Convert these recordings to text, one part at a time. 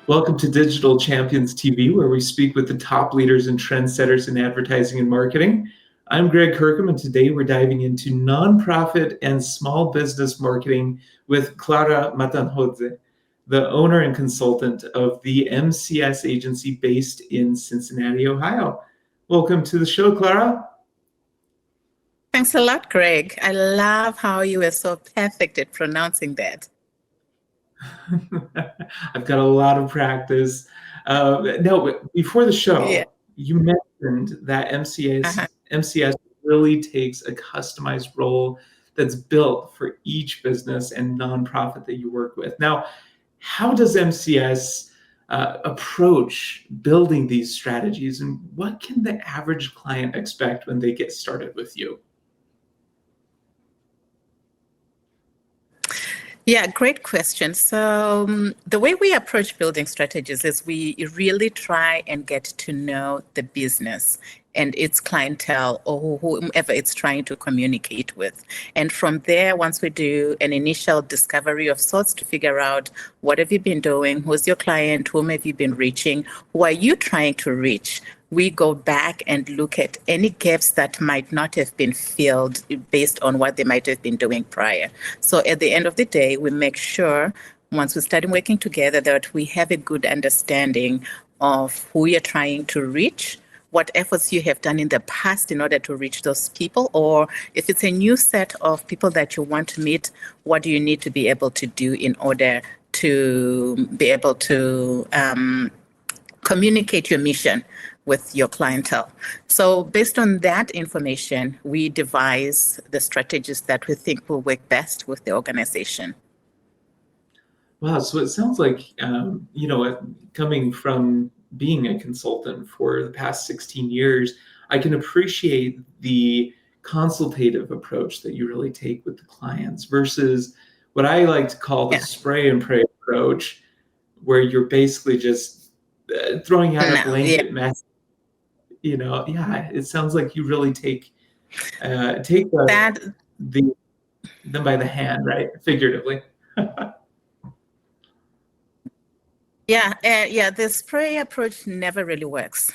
Welcome to Digital Champions TV, where we speak with the top leaders and trendsetters in advertising and marketing. I'm Greg Kirkham, and today we're diving into nonprofit and small business marketing with Clara Matonhodze, the owner and consultant of the MCS agency based in Cincinnati, Ohio. Welcome to the show, Clara. Thanks a lot, Greg. I love how you were so perfect at pronouncing that. I've got a lot of practice. No, before the show, you mentioned that MCS really takes a customized role that's built for each business and nonprofit that you work with. Now, how does MCS approach building these strategies, and what can the average client expect when they get started with you? Yeah, great question. So the way we approach building strategies is we really try and get to know the business and its clientele or whomever it's trying to communicate with. And from there, once we do an initial discovery of sorts to figure out what have you been doing, who's your client, whom have you been reaching, who are you trying to reach, we go back and look at any gaps that might not have been filled based on what they might have been doing prior. So at the end of the day, we make sure once we start working together that we have a good understanding of who you're trying to reach, what efforts you have done in the past in order to reach those people, or if it's a new set of people that you want to meet, what do you need to be able to do in order to be able to communicate your mission with your clientele. So based on that information, we devise the strategies that we think will work best with the organization. Wow, so it sounds like, coming from being a consultant for the past 16 years, I can appreciate the consultative approach that you really take with the clients versus what I like to call the spray and pray approach, where you're basically just throwing out a blanket message. It sounds like you really take them by the hand, right? Figuratively. The spray approach never really works.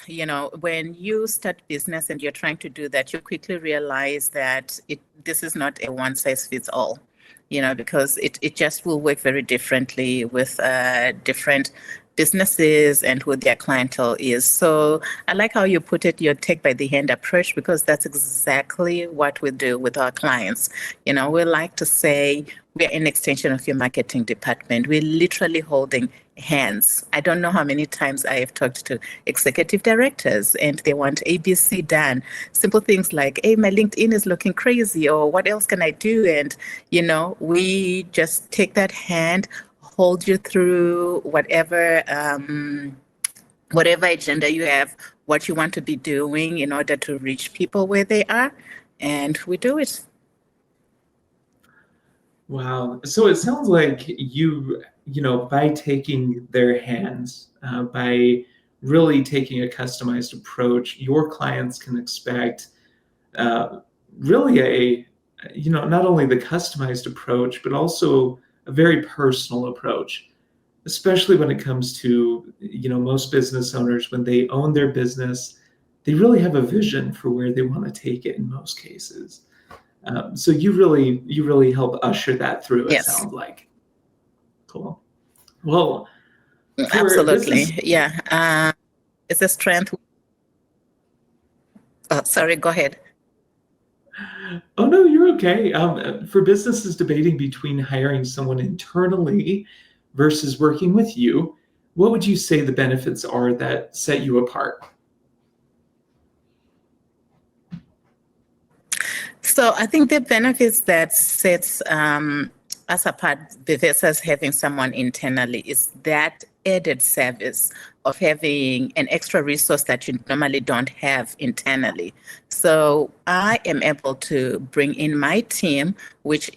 When you start business and you're trying to do that, you quickly realize that this is not a one size fits all, because it just will work very differently with different businesses and who their clientele is. So I like how you put it, your take by the hand approach, because that's exactly what we do with our clients. We like to say we're an extension of your marketing department. We're literally holding hands. I don't know how many times I have talked to executive directors and they want ABC done. Simple things like, hey, my LinkedIn is looking crazy, or what else can I do? And, we just take that hand, hold you through whatever agenda you have, what you want to be doing in order to reach people where they are, and we do it. Wow. So it sounds like by taking their hands, by really taking a customized approach, your clients can expect really not only the customized approach, but also a very personal approach, especially when it comes to, most business owners, when they own their business, they really have a vision for where they want to take it in most cases. So you really help usher that through, it sounds like. Cool. Well, absolutely. It's a strength. Oh, sorry, go ahead. Oh, no, you're okay. For businesses debating between hiring someone internally versus working with you, what would you say the benefits are that set you apart? So I think the benefits that sets us apart versus having someone internally is that added service of having an extra resource that you normally don't have internally. So I am able to bring in my team, which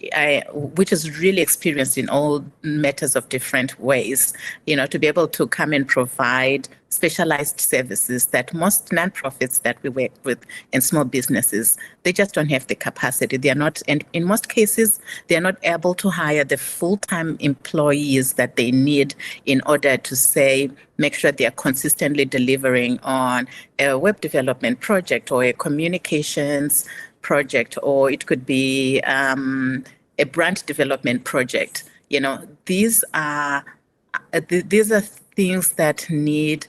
is really experienced in all matters of different ways, to be able to come and provide specialized services that most nonprofits that we work with and small businesses, they just don't have the capacity. They are not, and in most cases, they are not able to hire the full-time employees that they need in order to make sure they are consistently delivering on a web development project or a communications project, or it could be a brand development project. These are things that need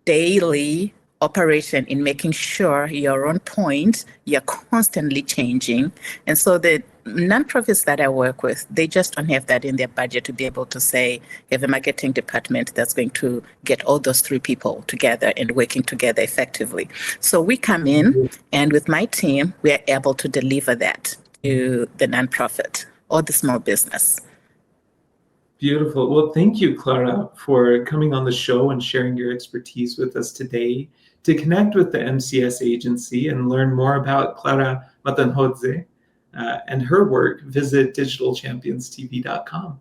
daily operation in making sure you're on point, you're constantly changing. And so the nonprofits that I work with, they just don't have that in their budget to be able to say, have a marketing department that's going to get all those three people together and working together effectively. So we come in, and with my team, we are able to deliver that to the nonprofit or the small business. Beautiful. Well, thank you, Clara, for coming on the show and sharing your expertise with us today. To connect with the MCS agency and learn more about Clara Matonhodze and her work, visit digitalchampionstv.com.